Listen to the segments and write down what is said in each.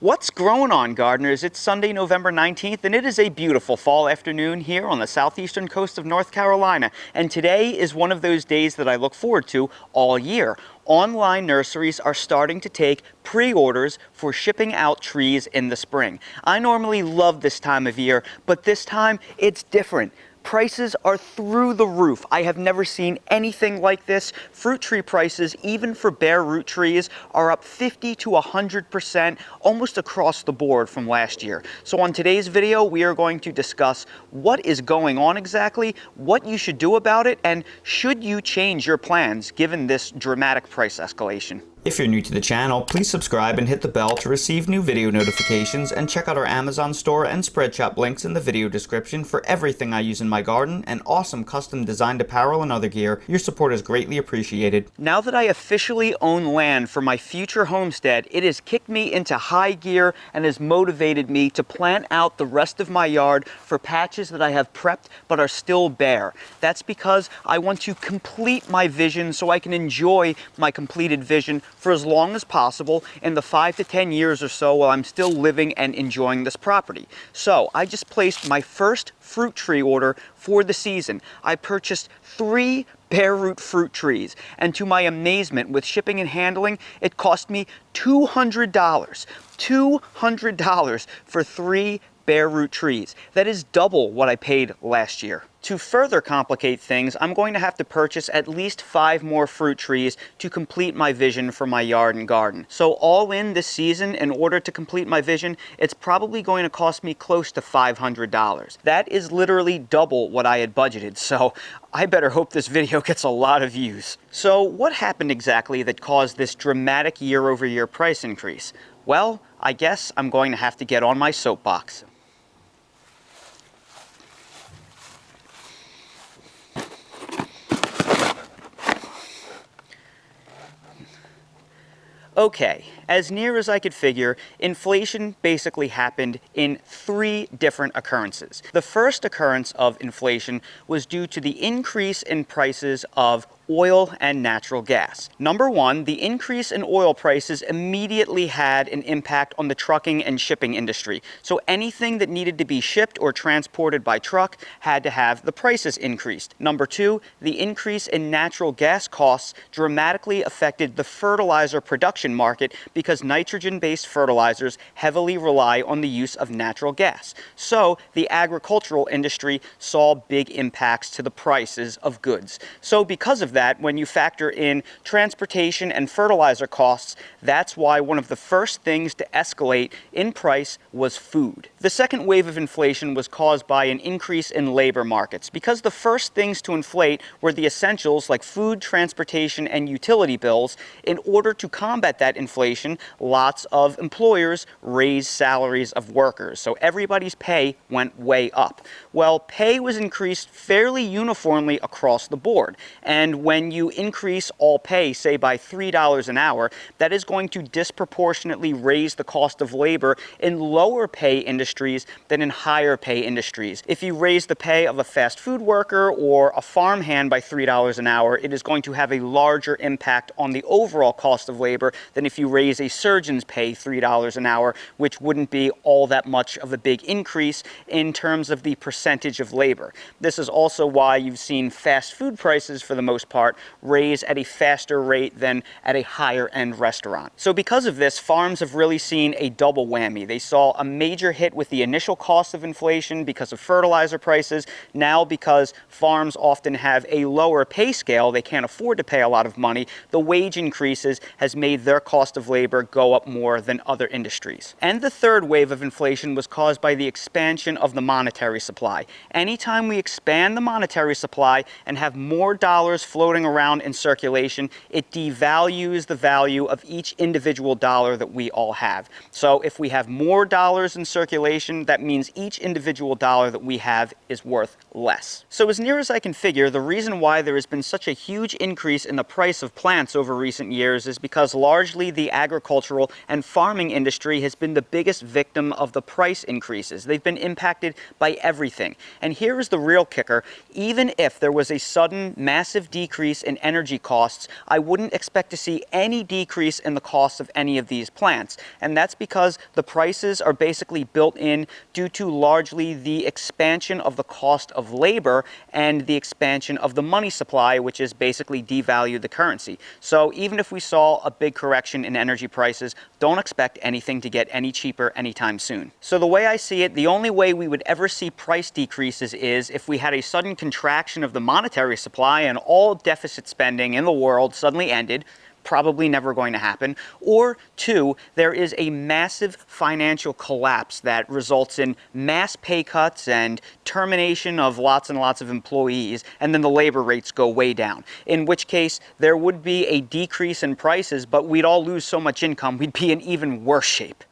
What's growing on, gardeners? It's Sunday, November 19th, and it is a beautiful fall afternoon here on the southeastern coast of North Carolina. And today is one of those days that I look forward to all year. Online nurseries are starting to take pre-orders for shipping out trees in the spring. I normally love this time of year, but this time it's different. Prices are through the roof. I have never seen anything like this. Fruit tree prices, even for bare root trees, are up 50 to 100% almost across the board from last year. So on today's video, we are going to discuss what is going on exactly, what you should do about it, and should you change your plans given this dramatic price escalation. If you're new to the channel, please subscribe and hit the bell to receive new video notifications, and check out our Amazon store and Spreadshop links in the video description for everything I use in my garden and awesome custom designed apparel and other gear. Your support is greatly appreciated. Now that I officially own land for my future homestead, it has kicked me into high gear and has motivated me to plant out the rest of my yard for patches that I have prepped but are still bare. That's because I want to complete my vision so I can enjoy my completed vision for as long as possible in the 5 to 10 years or so while I'm still living and enjoying this property. So I just placed my first fruit tree order for the season. I purchased 3 bare root fruit trees, and to my amazement, with shipping and handling, it cost me $200. $200 for 3 bare root trees. That is double what I paid last year. To further complicate things, I'm going to have to purchase at least 5 more fruit trees to complete my vision for my yard and garden. So all in this season, in order to complete my vision, it's probably going to cost me close to $500. That is literally double what I had budgeted, so I better hope this video gets a lot of views. So what happened exactly that caused this dramatic year-over-year price increase? Well, I guess I'm going to have to get on my soapbox. Okay, as near as I could figure, inflation basically happened in 3 different occurrences. The first occurrence of inflation was due to the increase in prices of oil and natural gas. Number one, the increase in oil prices immediately had an impact on the trucking and shipping industry. So anything that needed to be shipped or transported by truck had to have the prices increased. Number two, the increase in natural gas costs dramatically affected the fertilizer production market because nitrogen-based fertilizers heavily rely on the use of natural gas. So the agricultural industry saw big impacts to the prices of goods. So because of that, when you factor in transportation and fertilizer costs, that's why one of the first things to escalate in price was food. The second wave of inflation was caused by an increase in labor markets, because the first things to inflate were the essentials like food, transportation, and utility bills. In order to combat that inflation, lots of employers raised salaries of workers, so everybody's pay went way up. Well, pay was increased fairly uniformly across the board, and when you increase all pay, say by $3 an hour, that is going to disproportionately raise the cost of labor in lower pay industries than in higher pay industries. If you raise the pay of a fast food worker or a farmhand by $3 an hour, it is going to have a larger impact on the overall cost of labor than if you raise a surgeon's pay $3 an hour, which wouldn't be all that much of a big increase in terms of the percentage of labor. This is also why you've seen fast food prices, for the most part, raise at a faster rate than at a higher end restaurant. So because of this, farms have really seen a double whammy. They saw a major hit with the initial cost of inflation because of fertilizer prices. Now, because farms often have a lower pay scale, they can't afford to pay a lot of money, the wage increases has made their cost of labor go up more than other industries. And the third wave of inflation was caused by the expansion of the monetary supply. Anytime we expand the monetary supply and have more dollars floating around in circulation, it devalues the value of each individual dollar that we all have. So if we have more dollars in circulation, that means each individual dollar that we have is worth less. So as near as I can figure, the reason why there has been such a huge increase in the price of plants over recent years is because largely the agricultural and farming industry has been the biggest victim of the price increases. They've been impacted by everything. And here is the real kicker. Even if there was a sudden massive decrease decrease in energy costs, I wouldn't expect to see any decrease in the cost of any of these plants. And that's because the prices are basically built in due to largely the expansion of the cost of labor and the expansion of the money supply, which is basically devalue the currency. So even if we saw a big correction in energy prices, don't expect anything to get any cheaper anytime soon. So the way I see it, the only way we would ever see price decreases is if we had a sudden contraction of the monetary supply and all deficit spending in the world suddenly ended. Probably never going to happen. Or two, there is a massive financial collapse that results in mass pay cuts and termination of lots and lots of employees, and then the labor rates go way down. In which case, there would be a decrease in prices, but we'd all lose so much income, we'd be in even worse shape.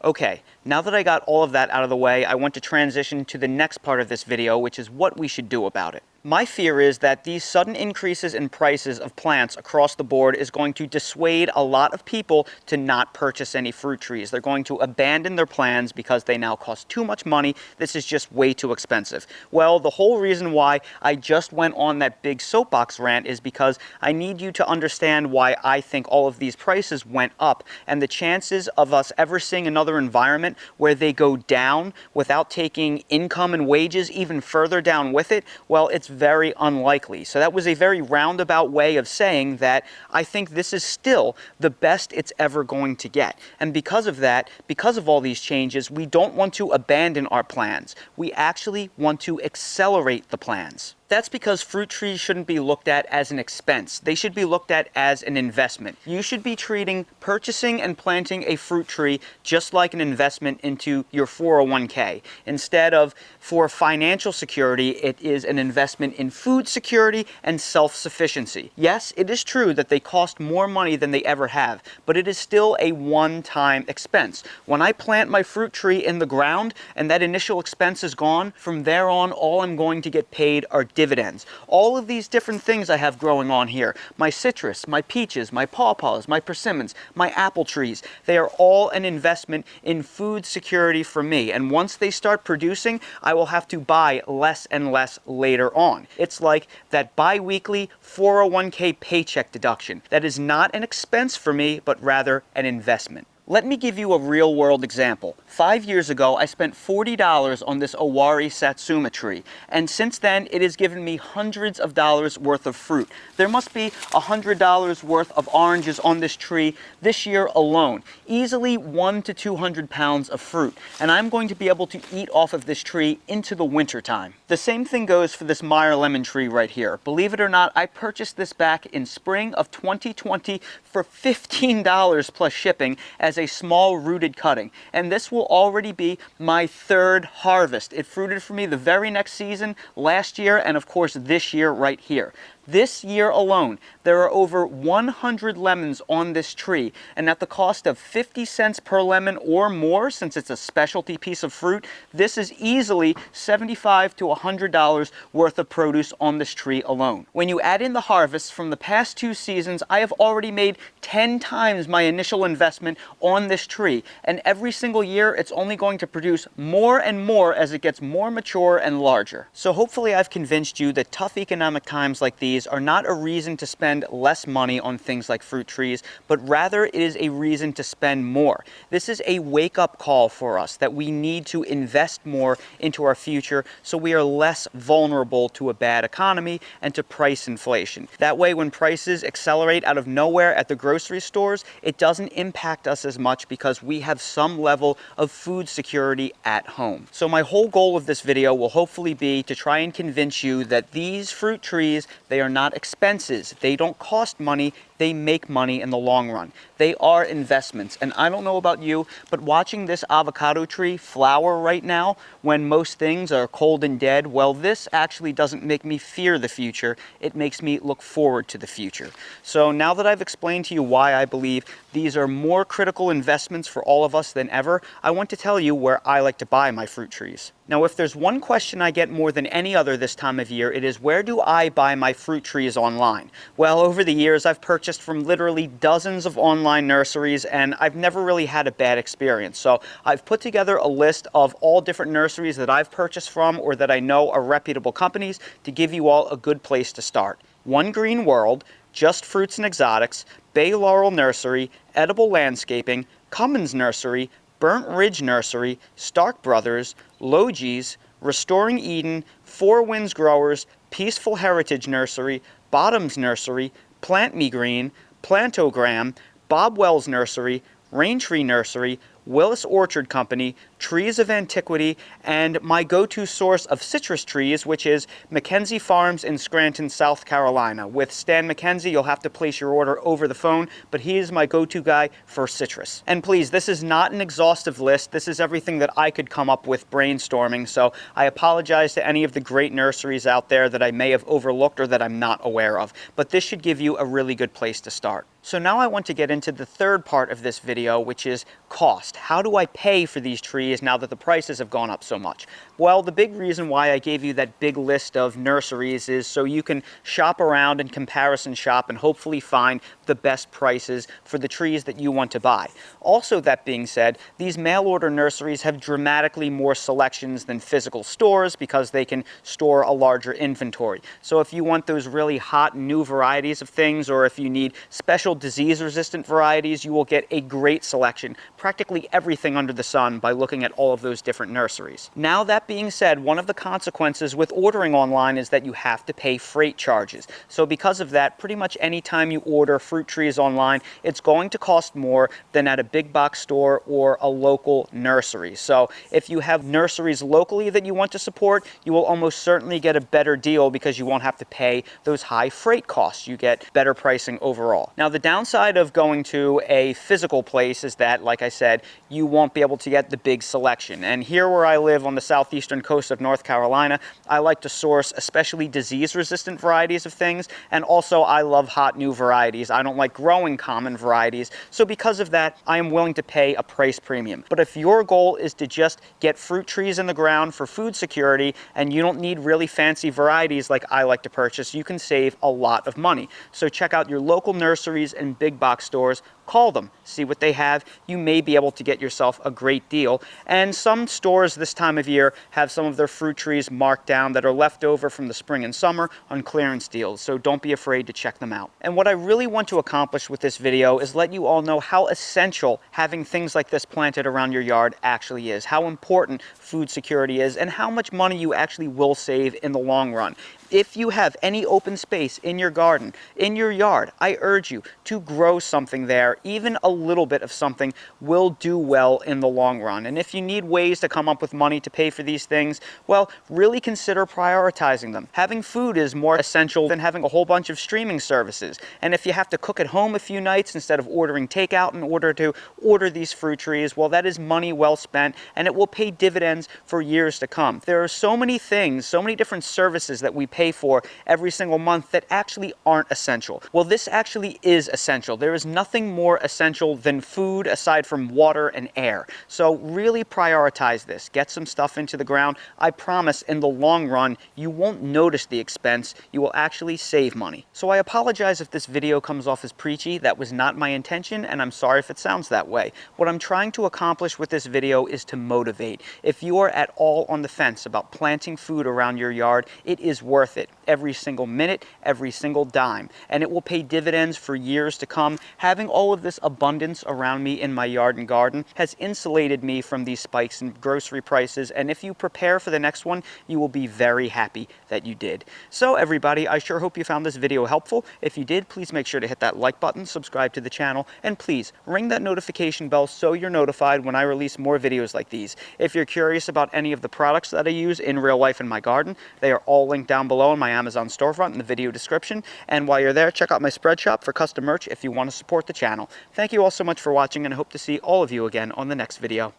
Okay, now that I got all of that out of the way, I want to transition to the next part of this video, which is what we should do about it. My fear is that these sudden increases in prices of plants across the board is going to dissuade a lot of people to not purchase any fruit trees. They're going to abandon their plans because they now cost too much money. This is just way too expensive. Well, the whole reason why I just went on that big soapbox rant is because I need you to understand why I think all of these prices went up, and the chances of us ever seeing another environment where they go down without taking income and wages even further down with it, well, it's very unlikely. So that was a very roundabout way of saying that I think this is still the best it's ever going to get. And because of that, because of all these changes, we don't want to abandon our plans. We actually want to accelerate the plans. That's because fruit trees shouldn't be looked at as an expense. They should be looked at as an investment. You should be treating purchasing and planting a fruit tree just like an investment into your 401k. Instead of for financial security, it is an investment in food security and self-sufficiency. Yes, it is true that they cost more money than they ever have, but it is still a one-time expense. When I plant my fruit tree in the ground and that initial expense is gone, from there on, all I'm going to get paid are dividends. All of these different things I have growing on here, my citrus, my peaches, my pawpaws, my persimmons, my apple trees, they are all an investment in food security for me. And once they start producing, I will have to buy less and less later on. It's like that bi-weekly 401k paycheck deduction. That is not an expense for me, but rather an investment. Let me give you a real-world example. 5 years ago, I spent $40 on this Owari Satsuma tree, and since then, it has given me hundreds of dollars worth of fruit. There must be $100 worth of oranges on this tree this year alone. Easily 1 to 200 pounds of fruit, and I'm going to be able to eat off of this tree into the winter time. The same thing goes for this Meyer lemon tree right here. Believe it or not, I purchased this back in spring of 2020 for $15 plus shipping as a small rooted cutting, and this will already be my third harvest. It fruited for me the very next season, last year, and of course this year right here. This year alone, there are over 100 lemons on this tree, and at the cost of 50 cents per lemon or more, since it's a specialty piece of fruit, this is easily $75 to $100 worth of produce on this tree alone. When you add in the harvests from the past 2 seasons, I have already made 10 times my initial investment on this tree, and every single year it's only going to produce more and more as it gets more mature and larger. So hopefully I've convinced you that tough economic times like these are not a reason to spend less money on things like fruit trees, but rather it is a reason to spend more. This is a wake-up call for us that we need to invest more into our future so we are less vulnerable to a bad economy and to price inflation. That way, when prices accelerate out of nowhere at the grocery stores, it doesn't impact us as much because we have some level of food security at home. So my whole goal of this video will hopefully be to try and convince you that these fruit trees, they are not expenses. They don't cost money. They make money in the long run. They are investments. And I don't know about you, but watching this avocado tree flower right now, when most things are cold and dead, well, this actually doesn't make me fear the future. It makes me look forward to the future. So now that I've explained to you why I believe these are more critical investments for all of us than ever, I want to tell you where I like to buy my fruit trees. Now, if there's one question I get more than any other this time of year, it is, where do I buy my fruit trees online? Well, over the years, I've purchased purchased from literally dozens of online nurseries, and I've never really had a bad experience. So I've put together a list of all different nurseries that I've purchased from or that I know are reputable companies to give you all a good place to start. One Green World, Just Fruits and Exotics, Bay Laurel Nursery, Edible Landscaping, Cummins Nursery, Burnt Ridge Nursery, Stark Brothers, Logie's, Restoring Eden, Four Winds Growers, Peaceful Heritage Nursery, Bottoms Nursery, Plant Me Green, Plantogram, Bob Wells Nursery, Raintree Nursery, Willis Orchard Company, Trees of Antiquity, and my go-to source of citrus trees, which is McKenzie Farms in Scranton, South Carolina. With Stan McKenzie, you'll have to place your order over the phone, but he is my go-to guy for citrus. And please, this is not an exhaustive list. This is everything that I could come up with brainstorming, so I apologize to any of the great nurseries out there that I may have overlooked or that I'm not aware of, but this should give you a really good place to start. So now I want to get into the third part of this video, which is cost. How do I pay for these trees now that the prices have gone up so much? Well, the big reason why I gave you that big list of nurseries is so you can shop around and comparison shop and hopefully find the best prices for the trees that you want to buy. Also, that being said, these mail order nurseries have dramatically more selections than physical stores because they can store a larger inventory. So if you want those really hot new varieties of things, or if you need special disease-resistant varieties, you will get a great selection, practically everything under the sun, by looking at all of those different nurseries. Now, that being said, one of the consequences with ordering online is that you have to pay freight charges. So because of that, pretty much any time you order fruit trees online, it's going to cost more than at a big box store or a local nursery. So if you have nurseries locally that you want to support, you will almost certainly get a better deal because you won't have to pay those high freight costs. You get better pricing overall. Now, the downside of going to a physical place is that, like I said, you won't be able to get the big selection. And here where I live on the southeastern coast of North Carolina, I like to source especially disease-resistant varieties of things, and also I love hot new varieties. I don't like growing common varieties, so because of that, I am willing to pay a price premium. But if your goal is to just get fruit trees in the ground for food security, and you don't need really fancy varieties like I like to purchase, you can save a lot of money. So check out your local nurseries and big box stores. Call them, see what they have. You may be able to get yourself a great deal. And some stores this time of year have some of their fruit trees marked down that are left over from the spring and summer on clearance deals, so don't be afraid to check them out. And what I really want to accomplish with this video is let you all know how essential having things like this planted around your yard actually is, how important food security is, and how much money you actually will save in the long run. If you have any open space in your garden, in your yard, I urge you to grow something there. Even a little bit of something will do well in the long run. And if you need ways to come up with money to pay for these things, well, really consider prioritizing them. Having food is more essential than having a whole bunch of streaming services. And if you have to cook at home a few nights instead of ordering takeout in order to order these fruit trees, well, that is money well spent, and it will pay dividends for years to come. There are so many things, so many different services that we pay for every single month that actually aren't essential. Well, this actually is essential. There is nothing more essential than food aside from water and air. So really prioritize this. Get some stuff into the ground. I promise in the long run, you won't notice the expense. You will actually save money. So I apologize if this video comes off as preachy. That was not my intention, and I'm sorry if it sounds that way. What I'm trying to accomplish with this video is to motivate. If you are at all on the fence about planting food around your yard, it is worth it. Every single minute, every single dime, and it will pay dividends for years to come. Having all of this abundance around me in my yard and garden has insulated me from these spikes in grocery prices, and if you prepare for the next one, you will be very happy that you did. So everybody, I sure hope you found this video helpful. If you did, please make sure to hit that like button, subscribe to the channel, and please ring that notification bell so you're notified when I release more videos like these. If you're curious about any of the products that I use in real life in my garden, they are all linked down below in my Amazon storefront in the video description. And while you're there, check out my spread shop for custom merch if you want to support the channel. Thank you all so much for watching, and I hope to see all of you again on the next video.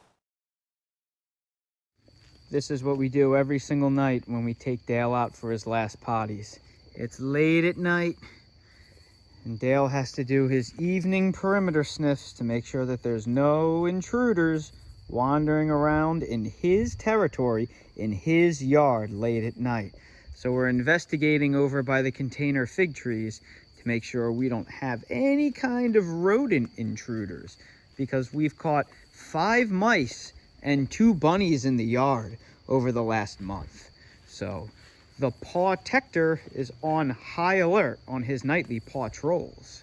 This is what we do every single night when we take Dale out for his last potties. It's late at night, and Dale has to do his evening perimeter sniffs to make sure that there's no intruders wandering around in his territory, in his yard late at night. So we're investigating over by the container fig trees to make sure we don't have any kind of rodent intruders, because we've caught 5 mice and 2 bunnies in the yard over the last month. So the paw tector is on high alert on his nightly paw trolls.